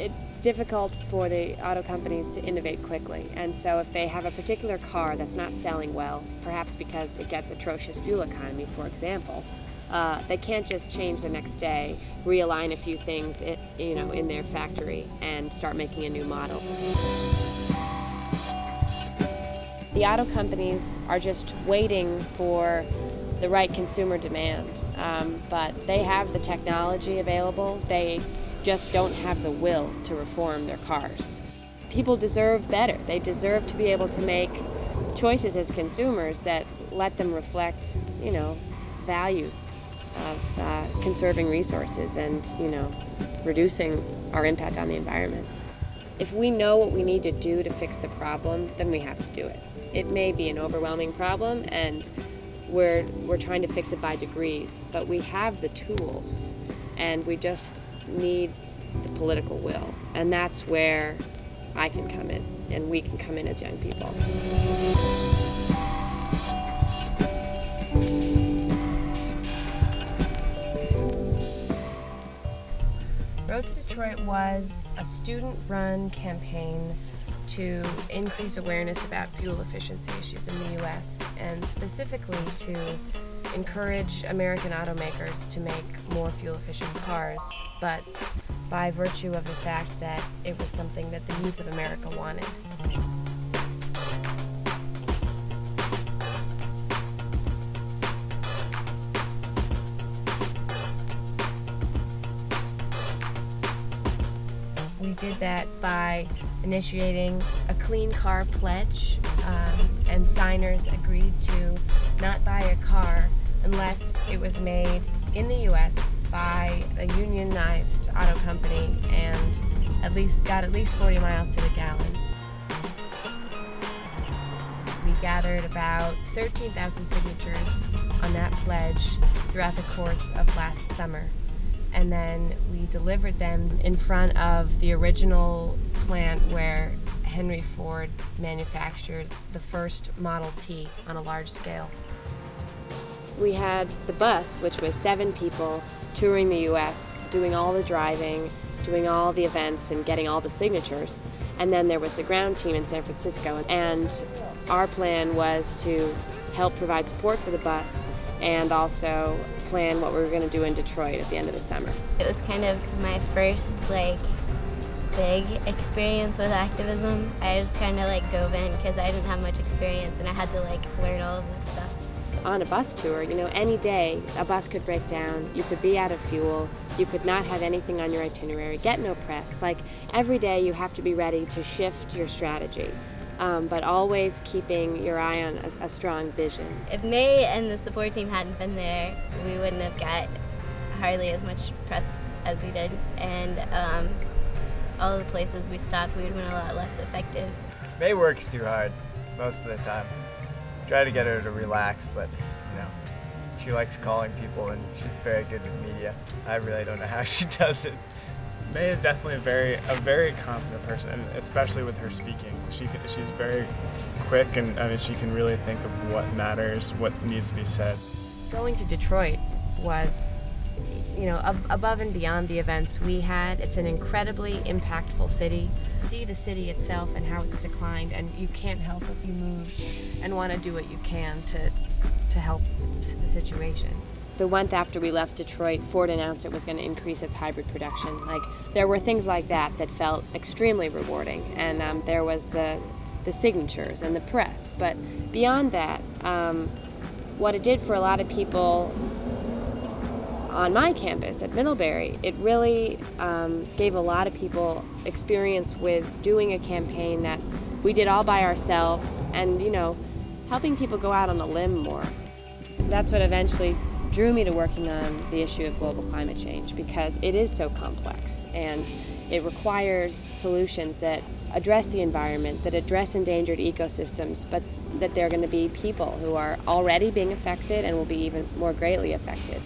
It's difficult for the auto companies to innovate quickly, and so if they have a particular car that's not selling well, perhaps because it gets atrocious fuel economy, for example, they can't just change the next day, realign a few things in their factory and start making a new model. The auto companies are just waiting for the right consumer demand, but they have the technology available. They just don't have the will to reform their cars. People deserve better. They deserve to be able to make choices as consumers that let them reflect, values of conserving resources and, reducing our impact on the environment. If we know what we need to do to fix the problem, then we have to do it. It may be an overwhelming problem, and we're trying to fix it by degrees, but we have the tools, and we just need the political will. And that's where I can come in, and we can come in as young people. Road to Detroit was a student-run campaign to increase awareness about fuel efficiency issues in the U.S. and specifically to encourage American automakers to make more fuel-efficient cars, but by virtue of the fact that it was something that the youth of America wanted. We did that by initiating a clean car pledge, and signers agreed to not buy a car unless it was made in the U.S. by a unionized auto company and got at least 40 miles to the gallon. We gathered about 13,000 signatures on that pledge throughout the course of last summer. And then we delivered them in front of the original plant where Henry Ford manufactured the first Model T on a large scale. We had the bus, which was 7 people touring the U.S., doing all the driving, doing all the events, and getting all the signatures. And then there was the ground team in San Francisco. And our plan was to help provide support for the bus and also plan what we were going to do in Detroit at the end of the summer. It was kind of my first big experience with activism. I just kind of dove in because I didn't have much experience and I had to learn all of this stuff. On a bus tour, any day a bus could break down, you could be out of fuel, you could not have anything on your itinerary, get no press. Every day you have to be ready to shift your strategy. But always keeping your eye on a strong vision. If May and the support team hadn't been there, we wouldn't have got hardly as much press as we did, and all the places we stopped, we would have been a lot less effective. May works too hard most of the time. Try to get her to relax, but she likes calling people and she's very good with media. I really don't know how she does it. May is definitely a very confident person, and especially with her speaking. She's very quick, and she can really think of what matters, what needs to be said. Going to Detroit was, above and beyond the events we had. It's an incredibly impactful city. See the city itself and how it's declined, and you can't help but be moved and want to do what you can to help the situation. The month after we left Detroit, Ford announced it was going to increase its hybrid production. There were things like that felt extremely rewarding, and there was the signatures and the press. But beyond that, what it did for a lot of people on my campus at Middlebury, it really gave a lot of people experience with doing a campaign that we did all by ourselves, and helping people go out on a limb more. That's what eventually drew me to working on the issue of global climate change, because it is so complex and it requires solutions that address the environment, that address endangered ecosystems, but that there are going to be people who are already being affected and will be even more greatly affected.